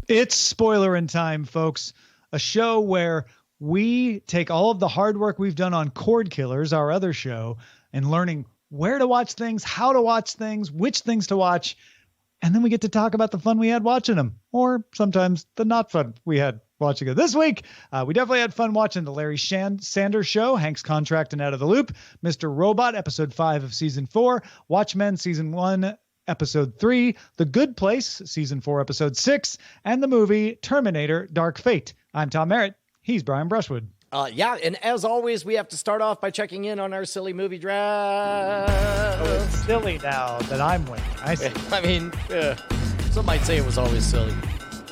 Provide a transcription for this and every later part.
It's Spoilerin time, folks. A show where we take all of the hard work we've done on Cordkillers, our other show, and learning where to watch things, how to watch things, which things to watch, and then we get to talk about the fun we had watching them, or sometimes the not fun we had watching it. This week, we definitely had fun watching the Larry Sanders Show, Hank's Contract and Out of the Loop, Mr. Robot, Episode 5 of Season 4, Watchmen, Season 1, Episode 3, The Good Place, Season 4, Episode 6, and the movie Terminator Dark Fate. I'm Tom Merritt. He's Brian Brushwood. Yeah, and as always, we have to start off by checking in on our silly movie draft. Oh, it's silly now that I'm winning. I see. I mean, some might say it was always silly.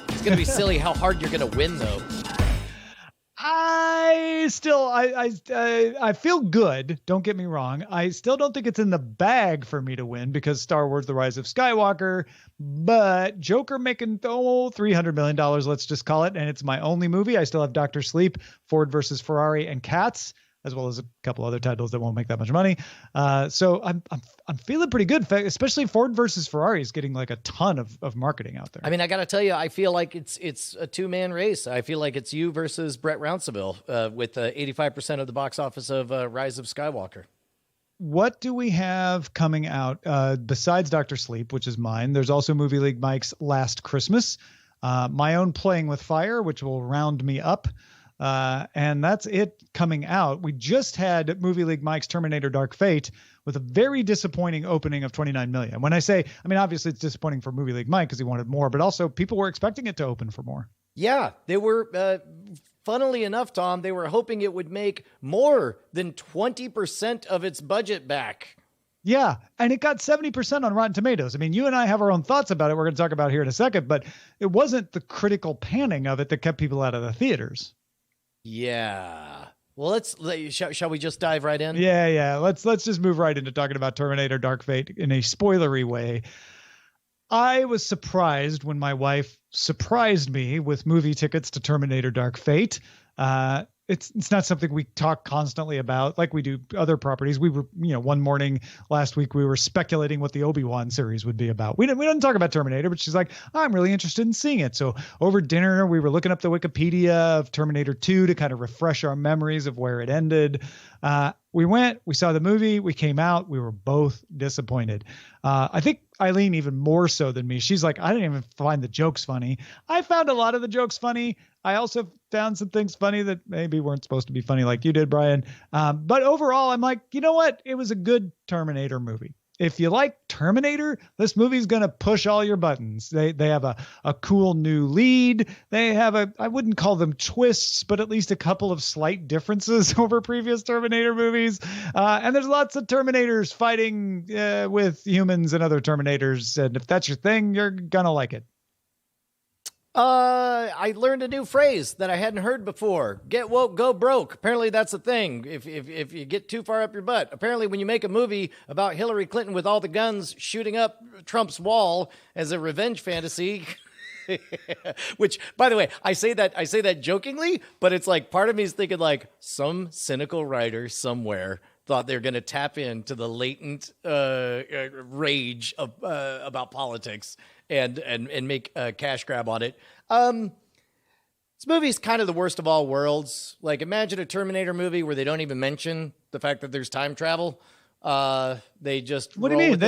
It's going to be silly how hard you're going to win, though. I feel good. Don't get me wrong. I still don't think it's in the bag for me to win because Star Wars: The Rise of Skywalker, but Joker making $300 million, let's just call it. And it's my only movie. I still have Dr. Sleep, Ford versus Ferrari, and Cats, as well as a couple other titles that won't make that much money. So I'm feeling pretty good, especially Ford versus Ferrari is getting like a ton of marketing out there. I mean, I got to tell you, I feel like it's a two-man race. I feel like it's you versus Brett Rounceville with 85% of the box office of Rise of Skywalker. What do we have coming out besides Dr. Sleep, which is mine? There's also Movie League Mike's Last Christmas, my own Playing with Fire, which will round me up. And that's it coming out. We just had Movie League Mike's Terminator Dark Fate with a very disappointing opening of 29 million. When I say, I mean, obviously it's disappointing for Movie League Mike because he wanted more, but also people were expecting it to open for more. Yeah, they were, funnily enough, Tom, they were hoping it would make more than 20% of its budget back. Yeah, and it got 70% on Rotten Tomatoes. I mean, you and I have our own thoughts about it. We're going to talk about here in a second, but it wasn't the critical panning of it that kept people out of the theaters. Yeah. Well, shall we just dive right in? Yeah. Let's just move right into talking about Terminator Dark Fate in a spoilery way. I was surprised when my wife surprised me with movie tickets to Terminator Dark Fate. It's not something we talk constantly about like we do other properties. We were, one morning last week, we were speculating what the Obi-Wan series would be about. We didn't talk about Terminator, but she's like, I'm really interested in seeing it. So over dinner, we were looking up the Wikipedia of Terminator 2 to kind of refresh our memories of where it ended. We saw the movie, we came out, we were both disappointed. I think Eileen even more so than me. She's like, I didn't even find the jokes funny. I found a lot of the jokes funny. I also found some things funny that maybe weren't supposed to be funny like you did, Brian. But overall, I'm like, you know what? It was a good Terminator movie. If you like Terminator, this movie's going to push all your buttons. They have a cool new lead. They have I wouldn't call them twists, but at least a couple of slight differences over previous Terminator movies. And there's lots of Terminators fighting with humans and other Terminators. And if that's your thing, you're going to like it. I learned a new phrase that I hadn't heard before. Get woke, go broke. Apparently that's a thing. If you get too far up your butt. Apparently when you make a movie about Hillary Clinton with all the guns shooting up Trump's wall as a revenge fantasy, which, by the way, I say that jokingly, but it's like part of me is thinking like some cynical writer somewhere thought they were going to tap into the latent rage of about politics and make a cash grab on it. This movie is kind of the worst of all worlds. Like, imagine a Terminator movie where they don't even mention the fact that there's time travel. They just what do you mean?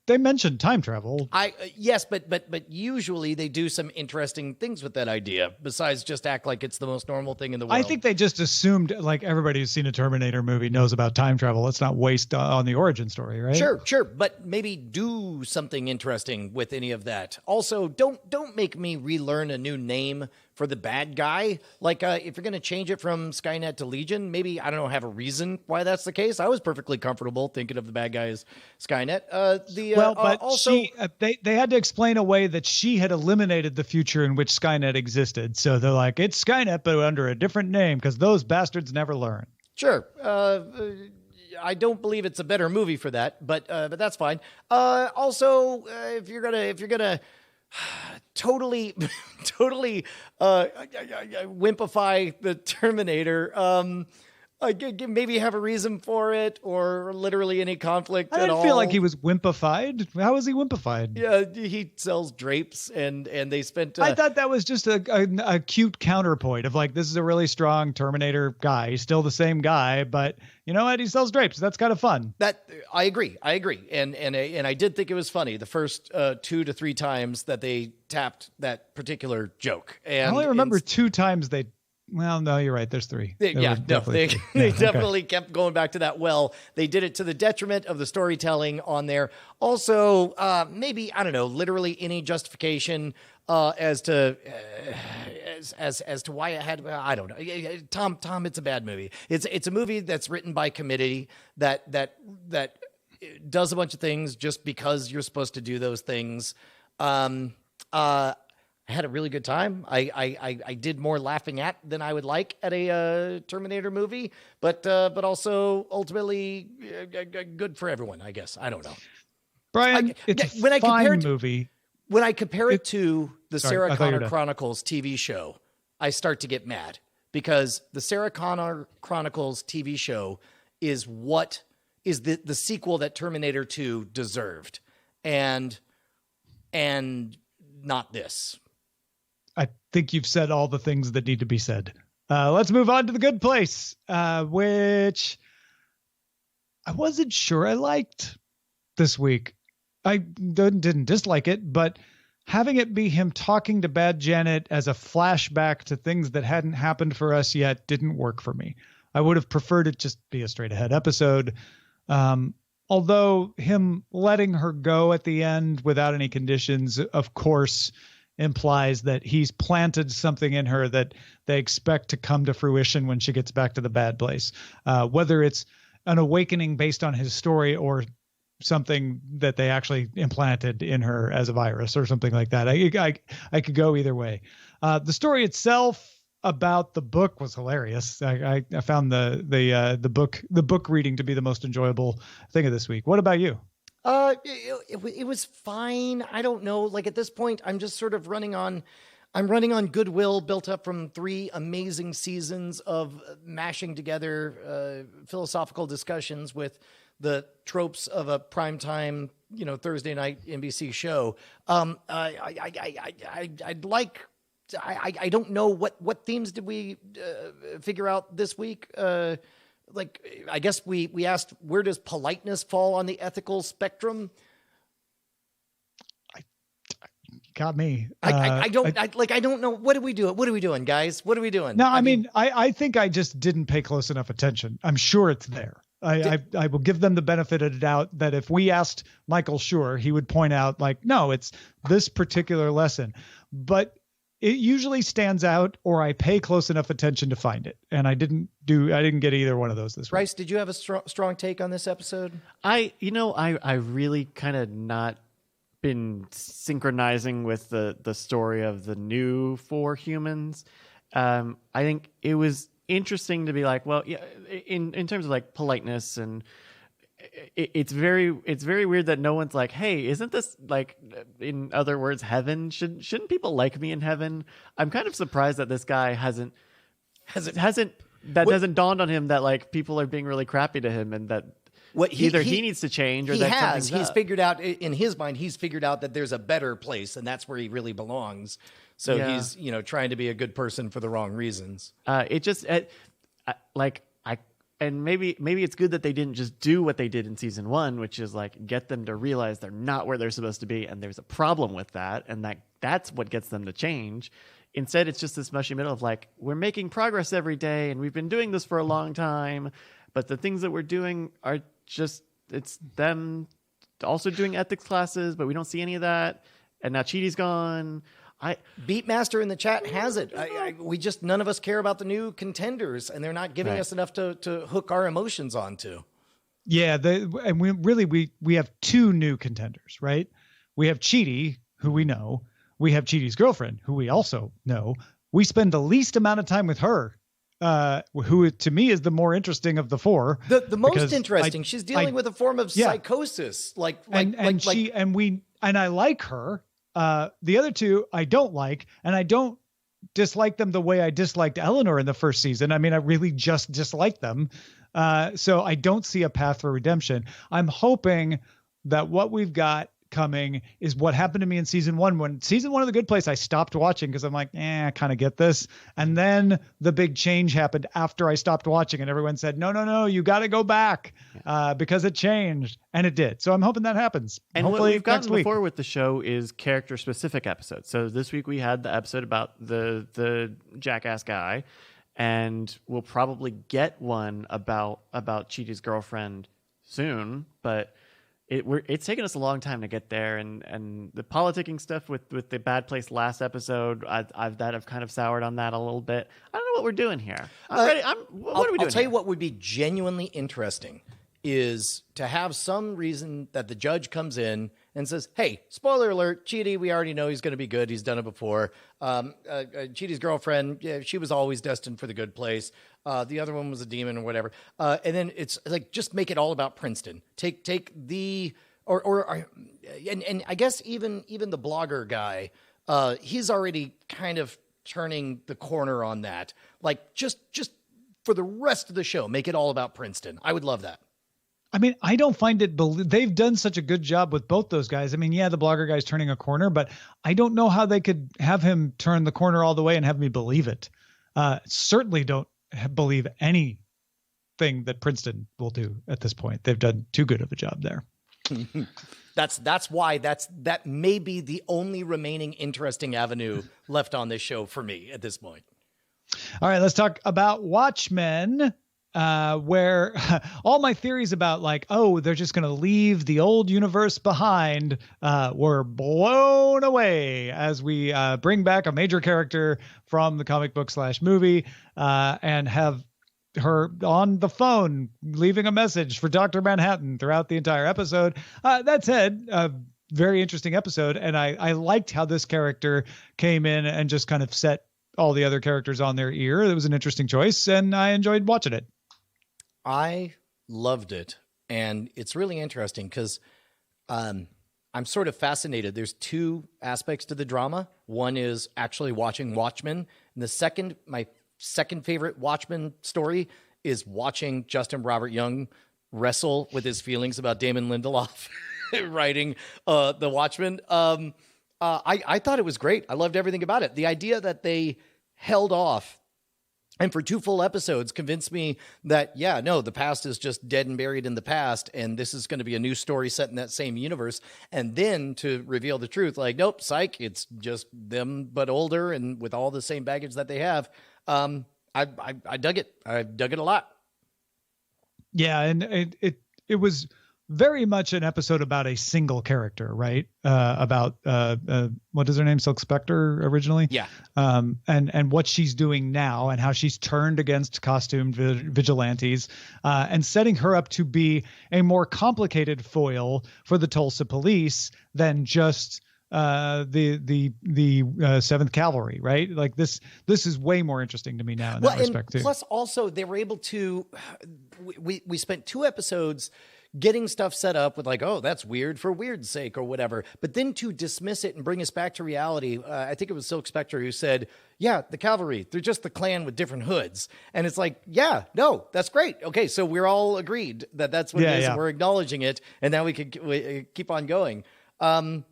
They mentioned time travel. Yes, but usually they do some interesting things with that idea besides just act like it's the most normal thing in the world. I think they just assumed like everybody who's seen a Terminator movie knows about time travel. Let's not waste on the origin story, right? Sure, but maybe do something interesting with any of that. Also, don't make me relearn a new name for the bad guy. Like if you're going to change it from Skynet to Legion, maybe, I don't know, have a reason why that's the case. I was perfectly comfortable thinking of the bad guy as Skynet. They had to explain a way that she had eliminated the future in which Skynet existed. So they're like, it's Skynet, but under a different name because those bastards never learn. Sure. I don't believe it's a better movie for that, but that's fine. Also, if you're gonna totally wimpify the Terminator, Like maybe have a reason for it, or literally any conflict at all. I didn't feel like he was wimpified. How was he wimpified? Yeah, he sells drapes, and they spent. I thought that was just a cute counterpoint of like, this is a really strong Terminator guy. He's still the same guy, but you know what? He sells drapes. That's kind of fun. That I agree, and I did think it was funny the first 2 to 3 times that they tapped that particular joke. And I only remember 2 times they. Well, no, you're right. There's 3. They definitely kept going back to that. Well, they did it to the detriment of the storytelling on there. Also, maybe, I don't know, literally any justification as to why it had. I don't know. Tom, it's a bad movie. It's a movie that's written by committee that does a bunch of things just because you're supposed to do those things. I had a really good time. I did more laughing at than I would like at a Terminator movie, but also ultimately good for everyone, I guess. I don't know. Brian, it's a fine movie. When I compare it to the Sarah Connor Connor Chronicles TV show, I start to get mad because the Sarah Connor Chronicles TV show is what is the sequel that Terminator 2 deserved, and not this. I think you've said all the things that need to be said. Let's move on to The Good Place, which I wasn't sure I liked this week. I didn't dislike it, but having it be him talking to Bad Janet as a flashback to things that hadn't happened for us yet didn't work for me. I would have preferred it just be a straight ahead episode. Although him letting her go at the end without any conditions, of course, implies that he's planted something in her that they expect to come to fruition when she gets back to the bad place. Whether it's an awakening based on his story or something that they actually implanted in her as a virus or something like that. I could go either way. The story itself about the book was hilarious. I found the book reading to be the most enjoyable thing of this week. What about you? It was fine. I don't know. Like at this point, I'm just sort of running on goodwill built up from 3 amazing seasons of mashing together philosophical discussions with the tropes of a primetime, Thursday night NBC show. I'd like. I don't know what themes did we figure out this week. I guess we asked, where does politeness fall on the ethical spectrum? Got me. I don't know. What are we doing? What are we doing, guys? What are we doing? No, I mean, I think I just didn't pay close enough attention. I'm sure it's there. I will give them the benefit of the doubt that if we asked Michael Schur, he would point out like, no, it's this particular lesson, but it usually stands out or I pay close enough attention to find it. And I didn't get either one of those this week. Bryce, did you have a strong take on this episode? I really kind of not been synchronizing with the story of the new 4 humans. I think it was interesting to be like, well, yeah, in terms of like politeness, and it's very weird that no one's like, hey, isn't this like, in other words, heaven? Shouldn't people like me in heaven? I'm kind of surprised that this guy hasn't dawned on him that like people are being really crappy to him, and that either he needs to change or he's figured out in his mind, he's figured out that there's a better place and that's where he really belongs. So he's, trying to be a good person for the wrong reasons. And maybe it's good that they didn't just do what they did in season 1, which is like get them to realize they're not where they're supposed to be, and there's a problem with that, and that's what gets them to change. Instead, it's just this mushy middle of like, we're making progress every day, and we've been doing this for a long time, but the things that we're doing are just, it's them also doing ethics classes, but we don't see any of that, and now Chidi's gone. Beatmaster in the chat has it. We just, none of us care about the new contenders, and they're not giving us enough to hook our emotions onto. Yeah, and we have 2 new contenders, right? We have Chidi, who we know. We have Chidi's girlfriend, who we also know. We spend the least amount of time with her, who to me is the more interesting of the 4. The most interesting. She's dealing with a form of psychosis, and I like her. The other 2 I don't like, and I don't dislike them the way I disliked Eleanor in the first season. I mean, I really just disliked them. So I don't see a path for redemption. I'm hoping that what we've got coming is what happened to me in season 1. When season 1 of The Good Place, I stopped watching because I'm like, I kind of get this. And then the big change happened after I stopped watching, and everyone said, no, you got to go back because it changed, and it did. So I'm hoping that happens. And hopefully what we've gotten next week. before with the show is character specific episodes. So this week we had the episode about the jackass guy, and we'll probably get one about Chidi's girlfriend soon, but it's taken us a long time to get there, and the politicking stuff with the Bad Place last episode, I've kind of soured on that a little bit. I don't know what we're doing here. I'm ready. What are we doing? I'll tell you here? what would be genuinely interesting is to have some reason that the judge comes in and says, hey, spoiler alert, Chidi, we already know he's going to be good. He's done it before. Chidi's girlfriend, she was always destined for the good place. The other one was a demon or whatever. And then it's like, just make it all about Princeton. Take the, and I guess even the blogger guy, he's already kind of turning the corner on that. Like just for the rest of the show, make it all about Princeton. I would love that. I mean, I don't find it, they've done such a good job with both those guys. I mean, yeah, the blogger guy's turning a corner, but I don't know how they could have him turn the corner all the way and have me believe it. Certainly don't believe anything that Princeton will do at this point. They've done too good of a job there. That's why that may be the only remaining interesting avenue left on this show for me at this point. All right, let's talk about Watchmen. Where all my theories about like, they're just going to leave the old universe behind, were blown away as we bring back a major character from the comic book / movie, and have her on the phone leaving a message for Dr. Manhattan throughout the entire episode. That said, a very interesting episode. And I liked how this character came in and just kind of set all the other characters on their ear. It was an interesting choice, and I enjoyed watching it. I loved it. And it's really interesting because I'm sort of fascinated. There's two aspects to the drama. One is actually watching Watchmen. And my second favorite Watchmen story is watching Justin Robert Young wrestle with his feelings about Damon Lindelof writing The Watchmen. I thought it was great. I loved everything about it. The idea that they held off and for 2 full episodes convinced me that, the past is just dead and buried in the past. And this is going to be a new story set in that same universe. And then to reveal the truth, like, nope, psych, it's just them, but older and with all the same baggage that they have. I dug it. I dug it a lot. Yeah. And it was very much an episode about a single character, right? About what is her name? Silk Spectre originally. Yeah. And what she's doing now and how she's turned against costumed vigilantes, and setting her up to be a more complicated foil for the Tulsa police than just the 7th Cavalry, right? Like this is way more interesting to me now in that respect too. Plus also they were able to, we spent 2 episodes getting stuff set up with like, that's weird for weird's sake or whatever. But then to dismiss it and bring us back to reality, I think it was Silk Spectre who said, the cavalry, they're just the Klan with different hoods. And it's like, no, that's great. Okay, so we're all agreed that that's what it is. And we're acknowledging it. And now we could keep on going. I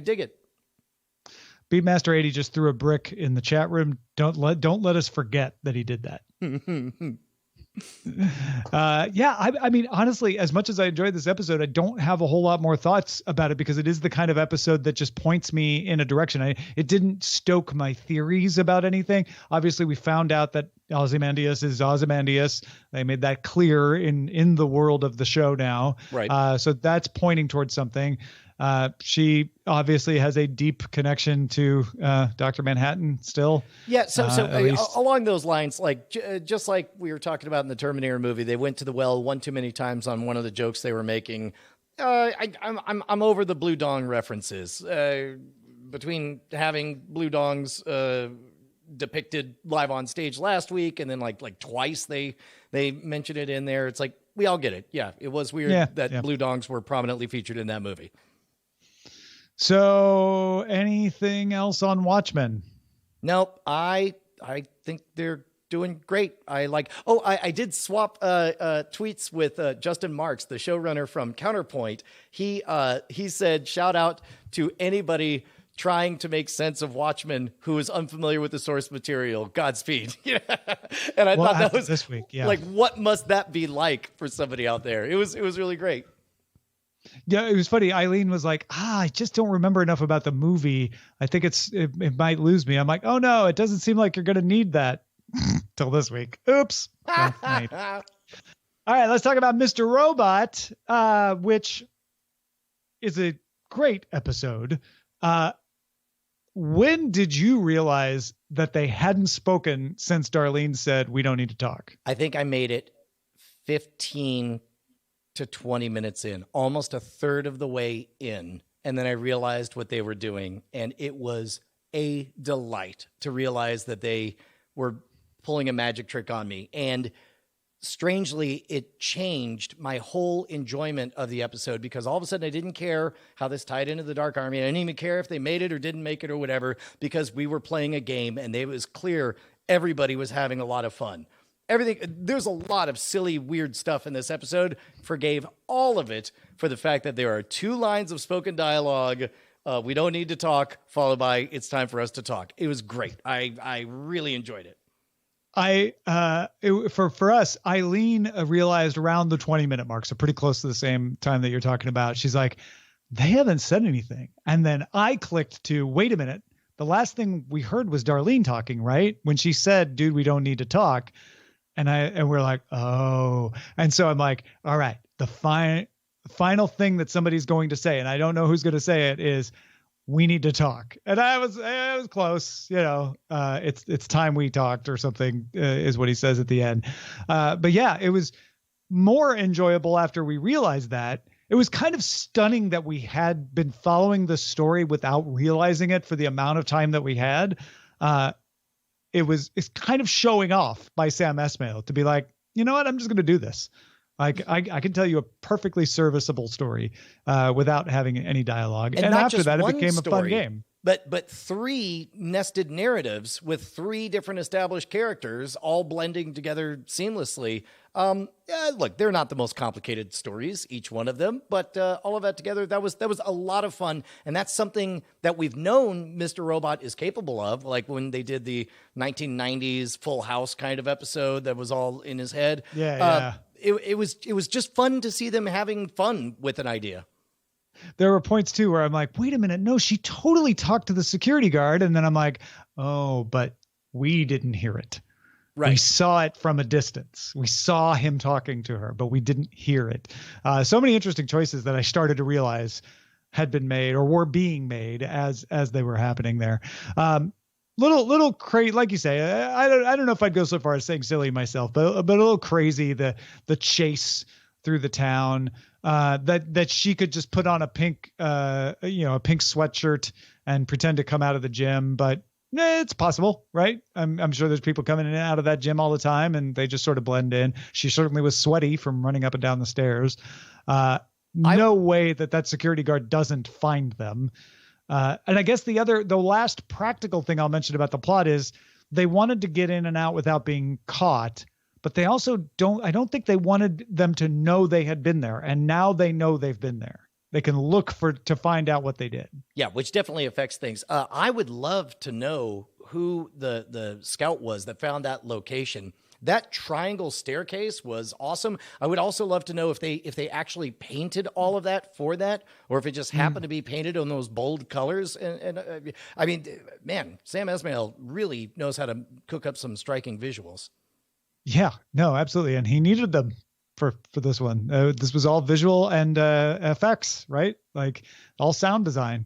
dig it. Beatmaster 80 just threw a brick in the chat room. Don't let us forget that he did that. I mean, honestly, as much as I enjoyed this episode, I don't have a whole lot more thoughts about it because it is the kind of episode that just points me in a direction. It didn't stoke my theories about anything. Obviously, we found out that Ozymandias is Ozymandias. They made that clear in the world of the show now. Right. So that's pointing towards something. She obviously has a deep connection to Dr. Manhattan still. Yeah, so along those lines, like just like we were talking about in the Terminator movie, they went to the well one too many times on one of the jokes they were making. I'm over the Blue Dong references. Between having Blue Dongs depicted live on stage last week, and then like twice they mentioned it in there. It's like we all get it. Yeah, it was weird that Blue Dongs were prominently featured in that movie. So anything else on Watchmen? Nope. I think they're doing great. I did swap tweets with Justin Marks, the showrunner from Counterpoint. He said, shout out to anybody trying to make sense of Watchmen who is unfamiliar with the source material. Godspeed. And I thought that was this week. Yeah. Like, what must that be like for somebody out there? It was really great. Yeah, it was funny. Eileen was like, I just don't remember enough about the movie. I think it might lose me. I'm like, oh no, it doesn't seem like you're going to need that till this week. Oops. All right, let's talk about Mr. Robot, which is a great episode. When did you realize that they hadn't spoken since Darlene said, we don't need to talk? I think I made it 15 to 20 minutes in, almost a third of the way in. And then I realized what they were doing. And it was a delight to realize that they were pulling a magic trick on me. And strangely, it changed my whole enjoyment of the episode, because all of a sudden I didn't care how this tied into the Dark Army. I didn't even care if they made it or didn't make it or whatever, because we were playing a game and it was clear everybody was having a lot of fun. There's a lot of silly, weird stuff in this episode. Forgave all of it for the fact that there are 2 lines of spoken dialogue. We don't need to talk, followed by it's time for us to talk. It was great. I really enjoyed it. For us, Eileen realized around the 20-minute mark, so pretty close to the same time that you're talking about. She's like, they haven't said anything. And then I clicked to, wait a minute. The last thing we heard was Darlene talking, right? When she said, dude, we don't need to talk. And we're like, oh. And so I'm like, all right, the final thing that somebody's going to say, and I don't know who's going to say it, is we need to talk. And I was close, it's time we talked or something, is what he says at the end. But yeah, it was more enjoyable after we realized that. It was kind of stunning that we had been following the story without realizing it for the amount of time that we had. It's kind of showing off by Sam Esmail to be like, you know what, I'm just going to do this. Like I can tell you a perfectly serviceable story without having any dialogue. And after that, it became a fun game. But 3 nested narratives with 3 different established characters all blending together seamlessly. Look, they're not the most complicated stories, each one of them, but all of that together, that was a lot of fun. And that's something that we've known Mr. Robot is capable of, like when they did the 1990s Full House kind of episode that was all in his head. Yeah. It was just fun to see them having fun with an idea. There were points too where I'm like, wait a minute, no, she totally talked to the security guard. And then I'm like, oh, but we didn't hear it. Right. We saw it from a distance. We saw him talking to her, but we didn't hear it. So many interesting choices that I started to realize had been made or were being made as they were happening there. Little crazy, like you say. I don't know if I'd go so far as saying silly myself, but a little crazy. The chase through the town. That she could just put on a pink sweatshirt and pretend to come out of the gym, but it's possible, right? I'm sure there's people coming in and out of that gym all the time, and they just sort of blend in. She certainly was sweaty from running up and down the stairs. No way that security guard doesn't find them. And I guess the last practical thing I'll mention about the plot is they wanted to get in and out without being caught. But they also I don't think they wanted them to know they had been there. And now they know they've been there. They can look to find out what they did. Yeah, which definitely affects things. I would love to know who the scout was that found that location. That triangle staircase was awesome. I would also love to know if they actually painted all of that for that, or if it just happened to be painted on those bold colors. And I mean, man, Sam Esmail really knows how to cook up some striking visuals. Yeah, no, absolutely. And he needed them for this one. This was all visual and effects, right? Like all sound design.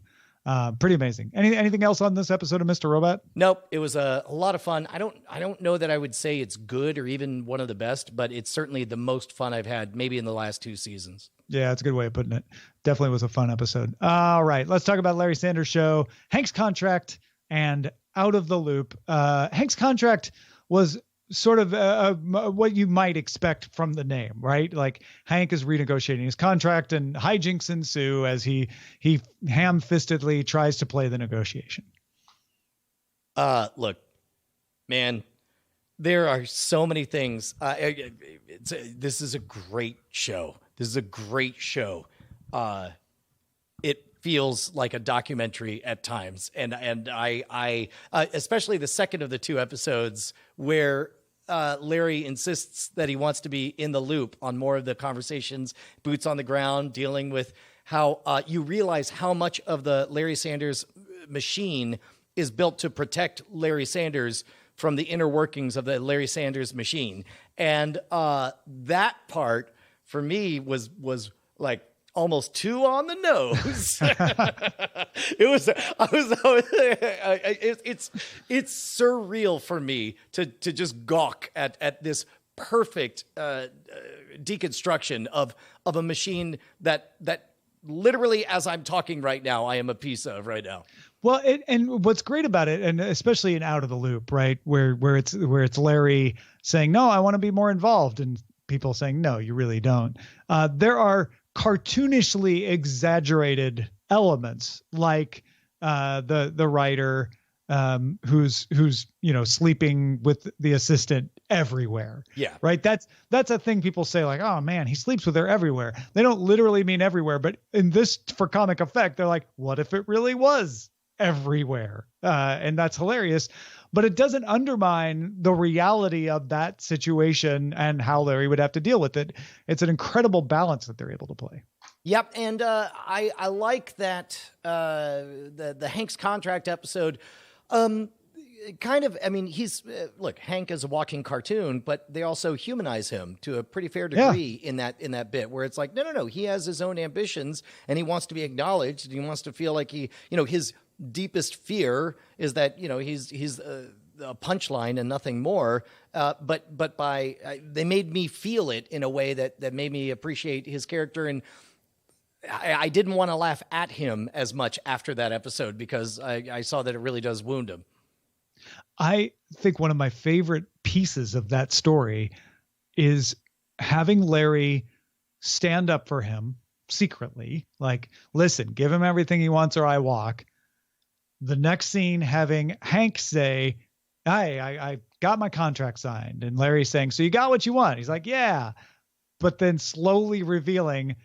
Pretty amazing. Anything else on this episode of Mr. Robot? Nope. It was a lot of fun. I don't know that I would say it's good or even one of the best, but it's certainly the most fun I've had maybe in the last 2 seasons. Yeah, that's a good way of putting it. Definitely was a fun episode. All right, let's talk about Larry Sanders' show, Hank's Contract and Out of the Loop. Hank's Contract was sort of what you might expect from the name, right? Like Hank is renegotiating his contract and hijinks ensue as he ham-fistedly tries to play the negotiation. Look, man, there are so many things. This is a great show. It feels like a documentary at times. And I especially the second of the two episodes where Larry insists that he wants to be in the loop on more of the conversations, boots on the ground, dealing with how you realize how much of the Larry Sanders machine is built to protect Larry Sanders from the inner workings of the Larry Sanders machine. And that part for me was like almost too on the nose. It's surreal for me to just gawk at this perfect deconstruction of a machine that literally, as I'm talking right now, I am a piece of right now. Well, and what's great about it, and especially in Out of the Loop, right, where it's Larry saying, no, I want to be more involved, and people saying, no, you really don't. There are cartoonishly exaggerated elements, like the writer who's sleeping with the assistant everywhere. Yeah. Right. That's a thing people say, like, oh man, he sleeps with her everywhere. They don't literally mean everywhere, but in this, for comic effect, they're like, what if it really was everywhere? And that's hilarious, but it doesn't undermine the reality of that situation and how Larry would have to deal with it. It's an incredible balance that they're able to play. Yep. And I like that the Hank's contract episode kind of, I mean, look, Hank is a walking cartoon, but they also humanize him to a pretty fair degree in that bit where it's like, no, he has his own ambitions and he wants to be acknowledged and he wants to feel like his deepest fear is that, he's a punchline and nothing more. But they made me feel it in a way that made me appreciate his character. And I didn't want to laugh at him as much after that episode because I saw that it really does wound him. I think one of my favorite pieces of that story is having Larry stand up for him secretly, like, listen, give him everything he wants or I walk. The next scene, having Hank say, hey, I got my contract signed. And Larry saying, so you got what you want? He's like, yeah. But then slowly revealing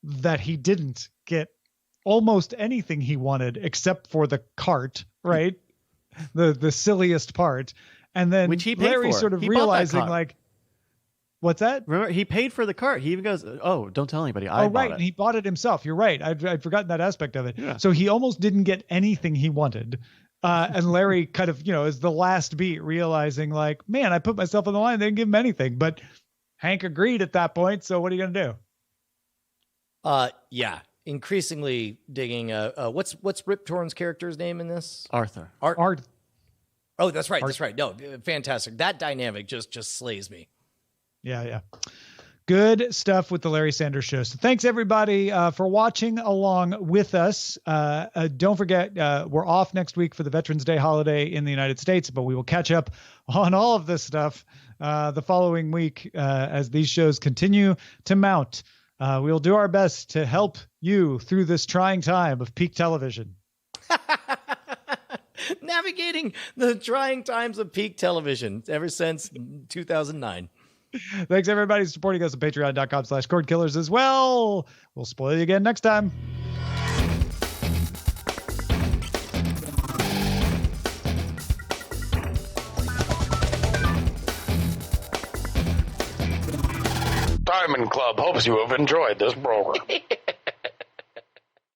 that he didn't get almost anything he wanted except for the cart, right? The silliest part. And then which he paid Larry for. sort of he realizing, like, what's that? Remember, he paid for the cart. He even goes, oh, don't tell anybody. I bought right. it. And he bought it himself. You're right. I'd forgotten that aspect of it. Yeah. So he almost didn't get anything he wanted. And Larry kind of, is the last beat realizing, like, man, I put myself on the line. They didn't give him anything. But Hank agreed at that point. So what are you going to do? Yeah. Increasingly digging. What's Rip Torn's character's name in this? Arthur. Art. Oh, that's right. That's right. No, fantastic. That dynamic just slays me. Yeah. Good stuff with the Larry Sanders Show. So thanks everybody for watching along with us. Don't forget, we're off next week for the Veterans Day holiday in the United States, but we will catch up on all of this stuff the following week as these shows continue to mount. We will do our best to help you through this trying time of peak television. Navigating the trying times of peak television ever since 2009. Thanks everybody for supporting us at patreon.com/Cordkillers as well. We'll spoil you again next time. Diamond Club hopes you have enjoyed this program.